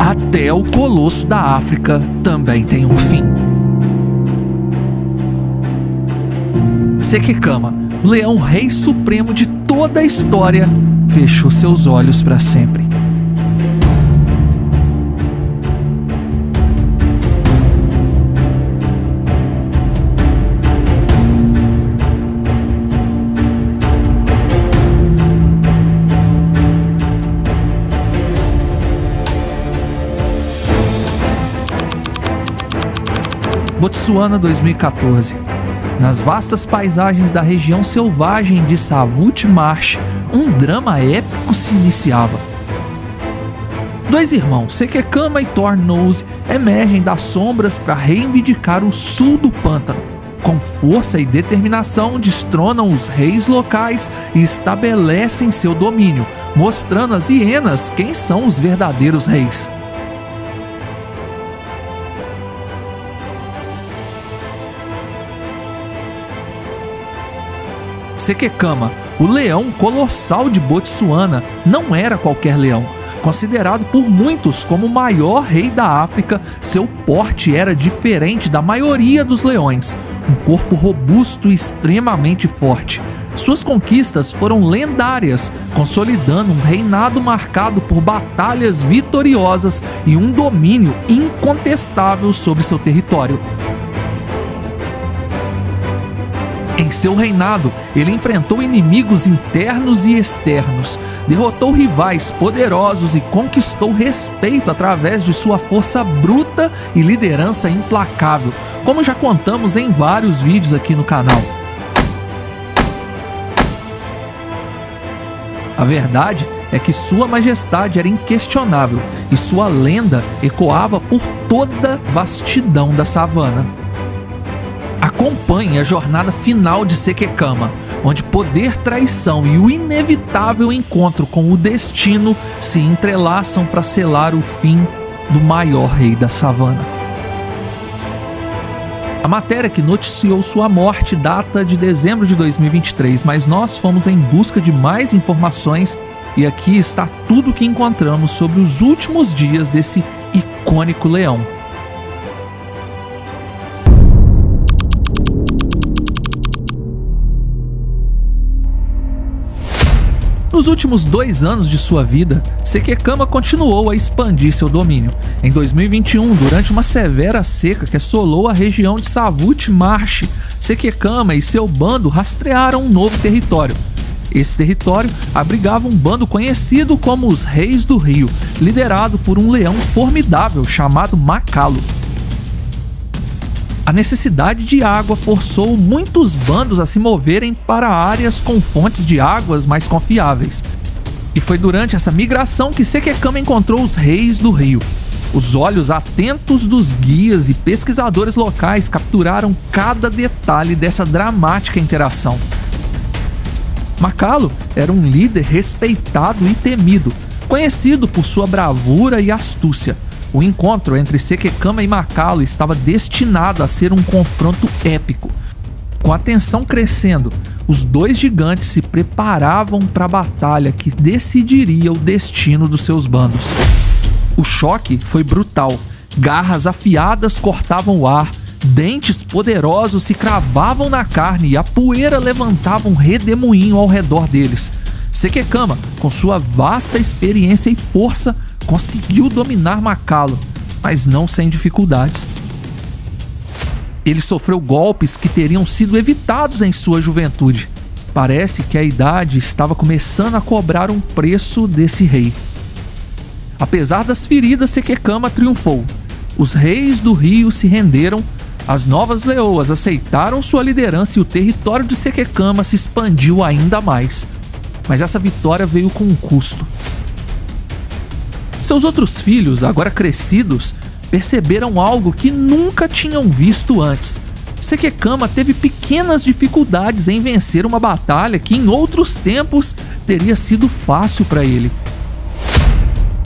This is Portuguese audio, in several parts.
Até o Colosso da África também tem um fim. Sekekama, o leão rei supremo de toda a história, fechou seus olhos para sempre. Botsuana 2014. Nas vastas paisagens da região selvagem de Savuti Marsh, um drama épico se iniciava. Dois irmãos, Sekekama e Thornose, emergem das sombras para reivindicar o sul do pântano. Com força e determinação, destronam os reis locais e estabelecem seu domínio, mostrando às hienas quem são os verdadeiros reis. Sekekama, o leão colossal de Botsuana, não era qualquer leão. Considerado por muitos como o maior rei da África, seu porte era diferente da maioria dos leões. Um corpo robusto e extremamente forte. Suas conquistas foram lendárias, consolidando um reinado marcado por batalhas vitoriosas e um domínio incontestável sobre seu território. Em seu reinado, ele enfrentou inimigos internos e externos, derrotou rivais poderosos e conquistou respeito através de sua força bruta e liderança implacável, como já contamos em vários vídeos aqui no canal. A verdade é que sua majestade era inquestionável e sua lenda ecoava por toda a vastidão da savana. Acompanhe a jornada final de Sekekama, onde poder, traição e o inevitável encontro com o destino se entrelaçam para selar o fim do maior rei da savana. A matéria que noticiou sua morte data de dezembro de 2023, mas nós fomos em busca de mais informações e aqui está tudo o que encontramos sobre os últimos dias desse icônico leão. Nos últimos 2 anos de sua vida, Sekekama continuou a expandir seu domínio. Em 2021, durante uma severa seca que assolou a região de Savuti Marsh, Sekekama e seu bando rastrearam um novo território. Esse território abrigava um bando conhecido como os Reis do Rio, liderado por um leão formidável chamado Makalo. A necessidade de água forçou muitos bandos a se moverem para áreas com fontes de águas mais confiáveis. E foi durante essa migração que Sekekama encontrou os Reis do Rio. Os olhos atentos dos guias e pesquisadores locais capturaram cada detalhe dessa dramática interação. Makalo era um líder respeitado e temido, conhecido por sua bravura e astúcia. O encontro entre Sekekama e Makalo estava destinado a ser um confronto épico. Com a tensão crescendo, os dois gigantes se preparavam para a batalha que decidiria o destino dos seus bandos. O choque foi brutal. Garras afiadas cortavam o ar, dentes poderosos se cravavam na carne e a poeira levantava um redemoinho ao redor deles. Sekekama, com sua vasta experiência e força, conseguiu dominar Makalo, mas não sem dificuldades. Ele sofreu golpes que teriam sido evitados em sua juventude. Parece que a idade estava começando a cobrar um preço desse rei. Apesar das feridas, Sekekama triunfou. Os reis do rio se renderam, as novas leoas aceitaram sua liderança e o território de Sekekama se expandiu ainda mais. Mas essa vitória veio com um custo. Seus outros filhos, agora crescidos, perceberam algo que nunca tinham visto antes. Sekekama teve pequenas dificuldades em vencer uma batalha que em outros tempos teria sido fácil para ele.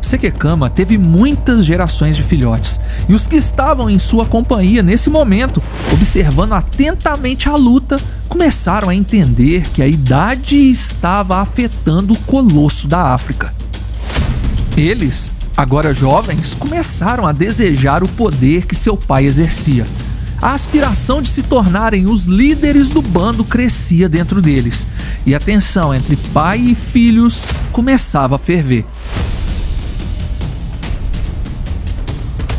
Sekekama teve muitas gerações de filhotes, e os que estavam em sua companhia nesse momento, observando atentamente a luta, começaram a entender que a idade estava afetando o colosso da África. Eles Agora jovens começaram a desejar o poder que seu pai exercia. A aspiração de se tornarem os líderes do bando crescia dentro deles, e a tensão entre pai e filhos começava a ferver.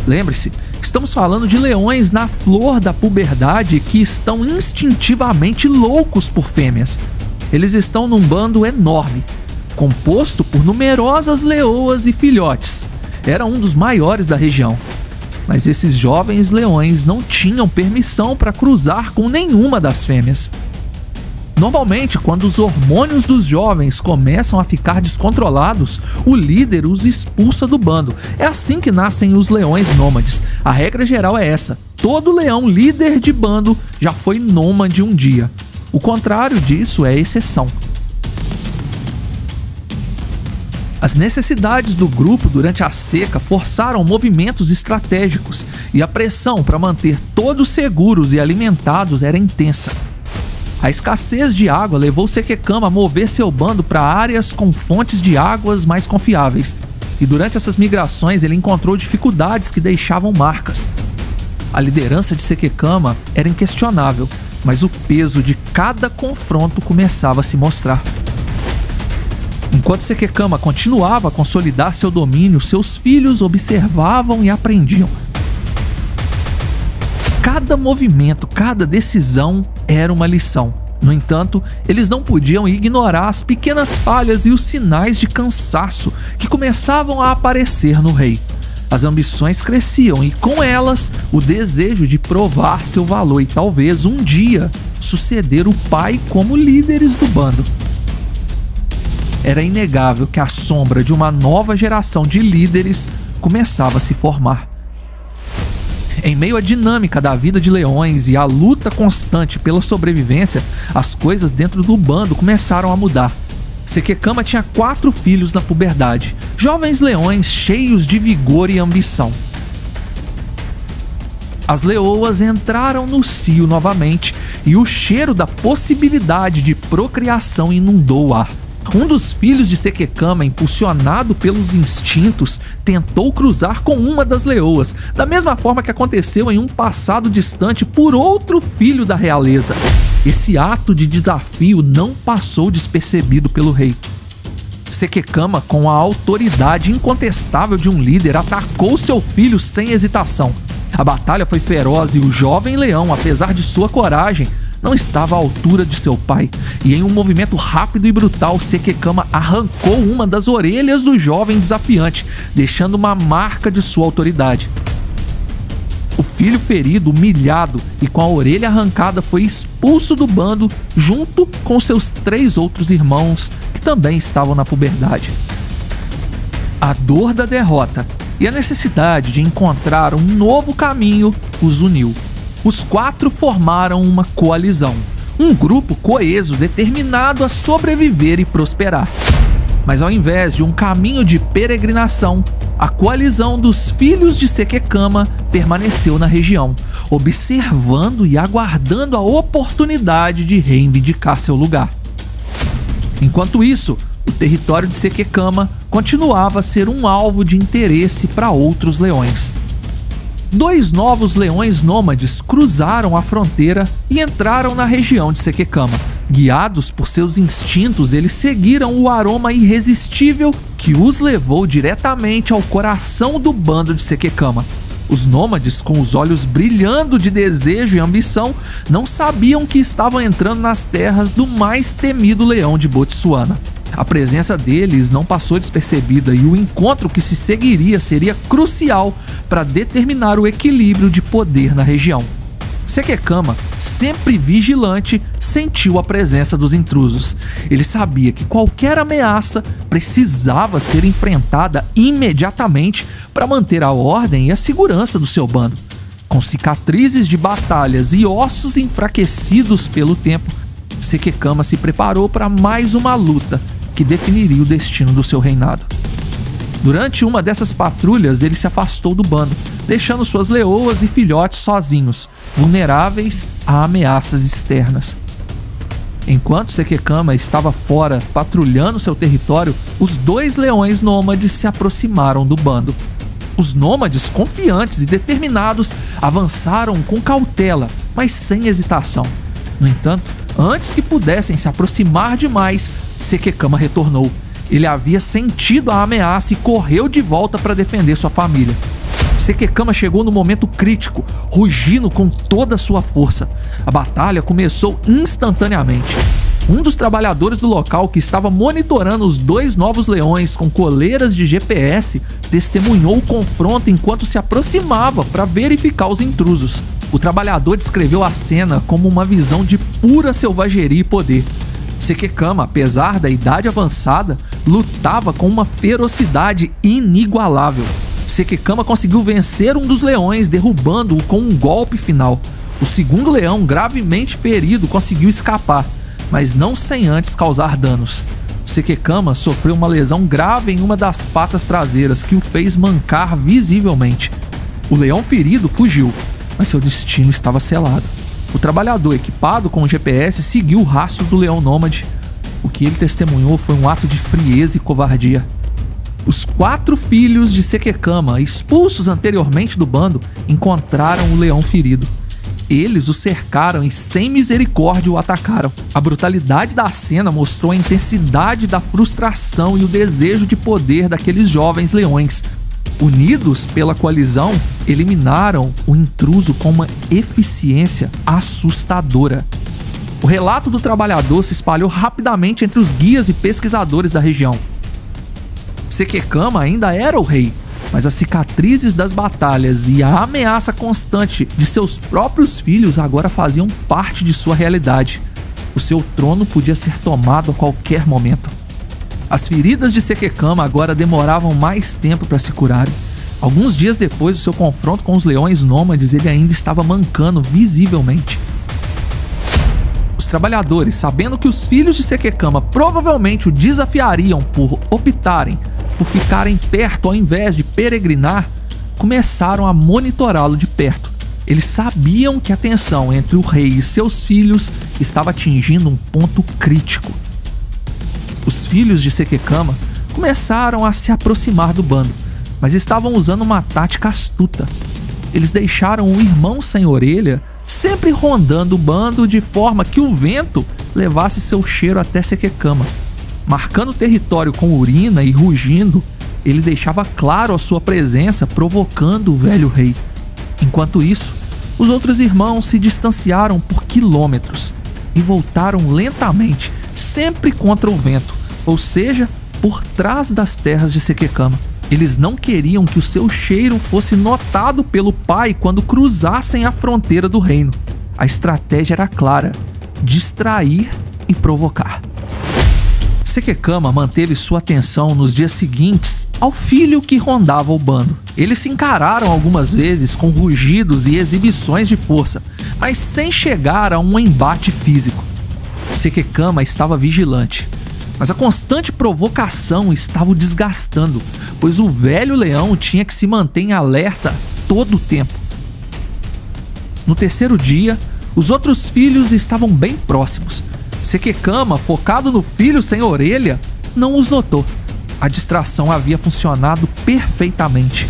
Lembre-se, estamos falando de leões na flor da puberdade que estão instintivamente loucos por fêmeas. Eles estão num bando enorme, composto por numerosas leoas e filhotes. Era um dos maiores da região. Mas esses jovens leões não tinham permissão para cruzar com nenhuma das fêmeas. Normalmente, quando os hormônios dos jovens começam a ficar descontrolados, o líder os expulsa do bando. É assim que nascem os leões nômades. A regra geral é essa: todo leão líder de bando já foi nômade um dia. O contrário disso é exceção. As necessidades do grupo durante a seca forçaram movimentos estratégicos, e a pressão para manter todos seguros e alimentados era intensa. A escassez de água levou Sekekama a mover seu bando para áreas com fontes de águas mais confiáveis, e durante essas migrações ele encontrou dificuldades que deixavam marcas. A liderança de Sekekama era inquestionável, mas o peso de cada confronto começava a se mostrar. Enquanto Sekekama continuava a consolidar seu domínio, seus filhos observavam e aprendiam. Cada movimento, cada decisão era uma lição. No entanto, eles não podiam ignorar as pequenas falhas e os sinais de cansaço que começavam a aparecer no rei. As ambições cresciam e, com elas, o desejo de provar seu valor e talvez um dia suceder o pai como líderes do bando. Era inegável que a sombra de uma nova geração de líderes começava a se formar. Em meio à dinâmica da vida de leões e à luta constante pela sobrevivência, as coisas dentro do bando começaram a mudar. Sekekama tinha 4 filhos na puberdade, jovens leões cheios de vigor e ambição. As leoas entraram no cio novamente e o cheiro da possibilidade de procriação inundou o ar. Um dos filhos de Sekekama, impulsionado pelos instintos, tentou cruzar com uma das leoas, da mesma forma que aconteceu em um passado distante por outro filho da realeza. Esse ato de desafio não passou despercebido pelo rei. Sekekama, com a autoridade incontestável de um líder, atacou seu filho sem hesitação. A batalha foi feroz e o jovem leão, apesar de sua coragem, não estava à altura de seu pai, e em um movimento rápido e brutal, Sekekama arrancou uma das orelhas do jovem desafiante, deixando uma marca de sua autoridade. O filho ferido, humilhado e com a orelha arrancada foi expulso do bando junto com seus 3 outros irmãos que também estavam na puberdade. A dor da derrota e a necessidade de encontrar um novo caminho os uniu. Os 4 formaram uma coalizão, um grupo coeso determinado a sobreviver e prosperar. Mas ao invés de um caminho de peregrinação, a coalizão dos filhos de Sekekama permaneceu na região, observando e aguardando a oportunidade de reivindicar seu lugar. Enquanto isso, o território de Sekekama continuava a ser um alvo de interesse para outros leões. 2 novos leões nômades cruzaram a fronteira e entraram na região de Sekekama. Guiados por seus instintos, eles seguiram o aroma irresistível que os levou diretamente ao coração do bando de Sekekama. Os nômades, com os olhos brilhando de desejo e ambição, não sabiam que estavam entrando nas terras do mais temido leão de Botsuana. A presença deles não passou despercebida e o encontro que se seguiria seria crucial para determinar o equilíbrio de poder na região. Sekekama, sempre vigilante, sentiu a presença dos intrusos. Ele sabia que qualquer ameaça precisava ser enfrentada imediatamente para manter a ordem e a segurança do seu bando. Com cicatrizes de batalhas e ossos enfraquecidos pelo tempo, Sekekama se preparou para mais uma luta que definiria o destino do seu reinado. Durante uma dessas patrulhas, ele se afastou do bando, deixando suas leoas e filhotes sozinhos, vulneráveis a ameaças externas. Enquanto Sekekama estava fora patrulhando seu território, os 2 leões nômades se aproximaram do bando. Os nômades, confiantes e determinados, avançaram com cautela, mas sem hesitação. No entanto, antes que pudessem se aproximar demais, Sekekama retornou. Ele havia sentido a ameaça e correu de volta para defender sua família. Sekekama chegou no momento crítico, rugindo com toda a sua força. A batalha começou instantaneamente. Um dos trabalhadores do local, que estava monitorando os 2 novos leões com coleiras de GPS, testemunhou o confronto enquanto se aproximava para verificar os intrusos. O trabalhador descreveu a cena como uma visão de pura selvageria e poder. Sekekama, apesar da idade avançada, lutava com uma ferocidade inigualável. Sekekama conseguiu vencer um dos leões, derrubando-o com um golpe final. O segundo leão, gravemente ferido, conseguiu escapar, mas não sem antes causar danos. Sekekama sofreu uma lesão grave em uma das patas traseiras, que o fez mancar visivelmente. O leão ferido fugiu, mas seu destino estava selado. O trabalhador, equipado com o GPS, seguiu o rastro do leão nômade. O que ele testemunhou foi um ato de frieza e covardia. Os 4 filhos de Sekekama, expulsos anteriormente do bando, encontraram o leão ferido. Eles o cercaram e sem misericórdia o atacaram. A brutalidade da cena mostrou a intensidade da frustração e o desejo de poder daqueles jovens leões. Unidos pela coalizão, eliminaram o intruso com uma eficiência assustadora. O relato do trabalhador se espalhou rapidamente entre os guias e pesquisadores da região. Sekekama ainda era o rei, mas as cicatrizes das batalhas e a ameaça constante de seus próprios filhos agora faziam parte de sua realidade. O seu trono podia ser tomado a qualquer momento. As feridas de Sekekama agora demoravam mais tempo para se curarem. Alguns dias depois do seu confronto com os leões nômades, ele ainda estava mancando visivelmente. Os trabalhadores, sabendo que os filhos de Sekekama provavelmente o desafiariam por optarem por ficarem perto ao invés de peregrinar, começaram a monitorá-lo de perto. Eles sabiam que a tensão entre o rei e seus filhos estava atingindo um ponto crítico. Os filhos de Sekekama começaram a se aproximar do bando, mas estavam usando uma tática astuta. Eles deixaram o irmão sem orelha sempre rondando o bando de forma que o vento levasse seu cheiro até Sekekama. Marcando o território com urina e rugindo, ele deixava claro a sua presença, provocando o velho rei. Enquanto isso, os outros irmãos se distanciaram por quilômetros e voltaram lentamente, sempre contra o vento, ou seja, por trás das terras de Sekekama. Eles não queriam que o seu cheiro fosse notado pelo pai quando cruzassem a fronteira do reino. A estratégia era clara: distrair e provocar. Sekekama manteve sua atenção nos dias seguintes ao filho que rondava o bando. Eles se encararam algumas vezes com rugidos e exibições de força, mas sem chegar a um embate físico. Sekekama estava vigilante, mas a constante provocação estava o desgastando, pois o velho leão tinha que se manter em alerta todo o tempo. No terceiro dia, os outros filhos estavam bem próximos. Sekekama, focado no filho sem orelha, não os notou. A distração havia funcionado perfeitamente.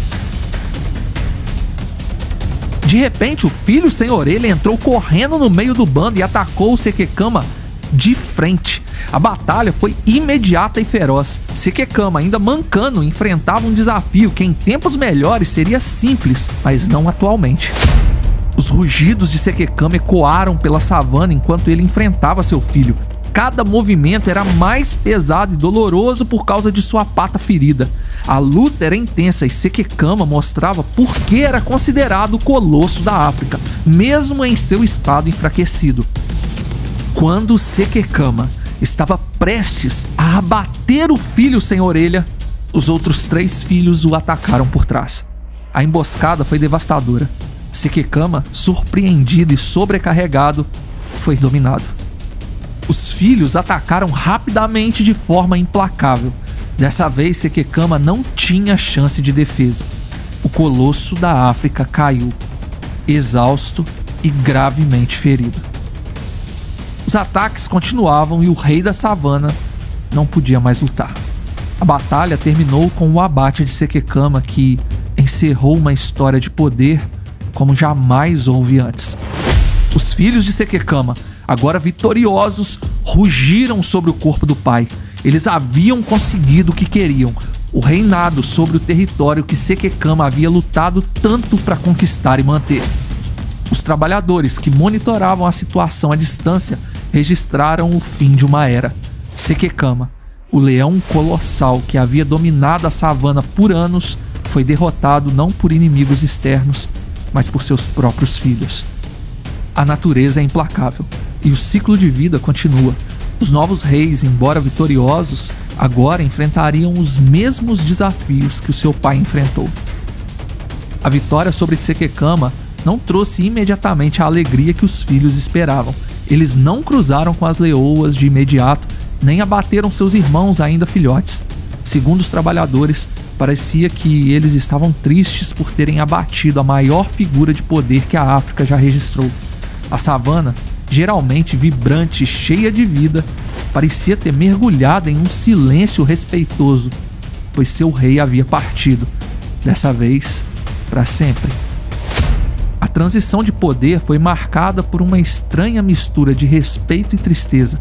De repente, o filho sem orelha entrou correndo no meio do bando e atacou o Sekekama de frente. A batalha foi imediata e feroz. Sekekama, ainda mancando, enfrentava um desafio que em tempos melhores seria simples, mas não atualmente. Os rugidos de Sekekama ecoaram pela savana enquanto ele enfrentava seu filho. Cada movimento era mais pesado e doloroso por causa de sua pata ferida. A luta era intensa e Sekekama mostrava por que era considerado o colosso da África, mesmo em seu estado enfraquecido. Quando Sekekama estava prestes a abater o filho sem orelha, os outros 3 filhos o atacaram por trás. A emboscada foi devastadora. Sekekama, surpreendido e sobrecarregado, foi dominado. Os filhos atacaram rapidamente de forma implacável. Dessa vez, Sekekama não tinha chance de defesa. O colosso da África caiu, exausto e gravemente ferido. Os ataques continuavam e o rei da savana não podia mais lutar. A batalha terminou com o abate de Sekekama, que encerrou uma história de poder como jamais houve antes. Os filhos de Sekekama, agora vitoriosos, rugiram sobre o corpo do pai. Eles haviam conseguido o que queriam, o reinado sobre o território que Sekekama havia lutado tanto para conquistar e manter. Os trabalhadores que monitoravam a situação à distância registraram o fim de uma era. Sekekama, o leão colossal que havia dominado a savana por anos, foi derrotado não por inimigos externos, mas por seus próprios filhos. A natureza é implacável e o ciclo de vida continua. Os novos reis, embora vitoriosos, agora enfrentariam os mesmos desafios que o seu pai enfrentou. A vitória sobre Sekekama não trouxe imediatamente a alegria que os filhos esperavam. Eles não cruzaram com as leoas de imediato, nem abateram seus irmãos ainda filhotes. Segundo os trabalhadores, parecia que eles estavam tristes por terem abatido a maior figura de poder que a África já registrou. A savana, geralmente vibrante e cheia de vida, parecia ter mergulhado em um silêncio respeitoso, pois seu rei havia partido, dessa vez para sempre. A transição de poder foi marcada por uma estranha mistura de respeito e tristeza.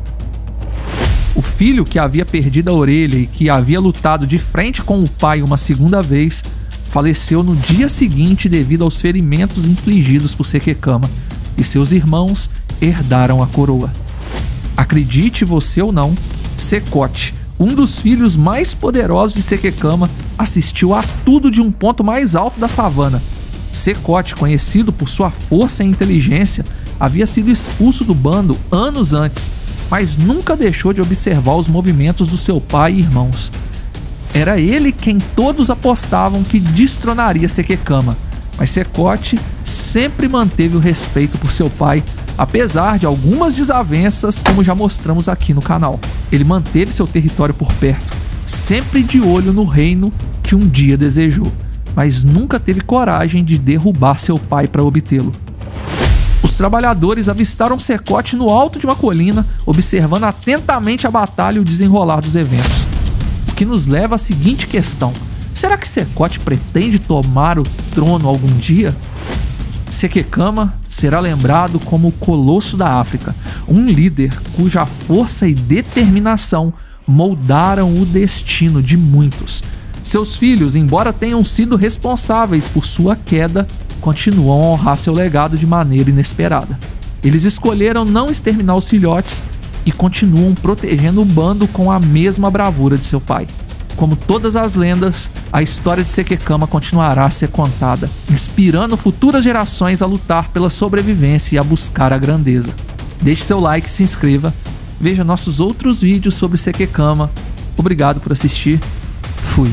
O filho que havia perdido a orelha e que havia lutado de frente com o pai uma segunda vez, faleceu no dia seguinte devido aos ferimentos infligidos por Sekekama, e seus irmãos herdaram a coroa. Acredite você ou não, Sekote, um dos filhos mais poderosos de Sekekama, assistiu a tudo de um ponto mais alto da savana. Sekote, conhecido por sua força e inteligência, havia sido expulso do bando anos antes, mas nunca deixou de observar os movimentos do seu pai e irmãos. Era ele quem todos apostavam que destronaria Sekekama, mas Sekote sempre manteve o respeito por seu pai, apesar de algumas desavenças, como já mostramos aqui no canal. Ele manteve seu território por perto, sempre de olho no reino que um dia desejou, mas nunca teve coragem de derrubar seu pai para obtê-lo. Os trabalhadores avistaram Sekote no alto de uma colina, observando atentamente a batalha e o desenrolar dos eventos. O que nos leva à seguinte questão: será que Sekote pretende tomar o trono algum dia? Sekekama será lembrado como o Colosso da África, um líder cuja força e determinação moldaram o destino de muitos. Seus filhos, embora tenham sido responsáveis por sua queda, continuam a honrar seu legado de maneira inesperada. Eles escolheram não exterminar os filhotes e continuam protegendo o bando com a mesma bravura de seu pai. Como todas as lendas, a história de Sekekama continuará a ser contada, inspirando futuras gerações a lutar pela sobrevivência e a buscar a grandeza. Deixe seu like e se inscreva. Veja nossos outros vídeos sobre Sekekama. Obrigado por assistir. Fui.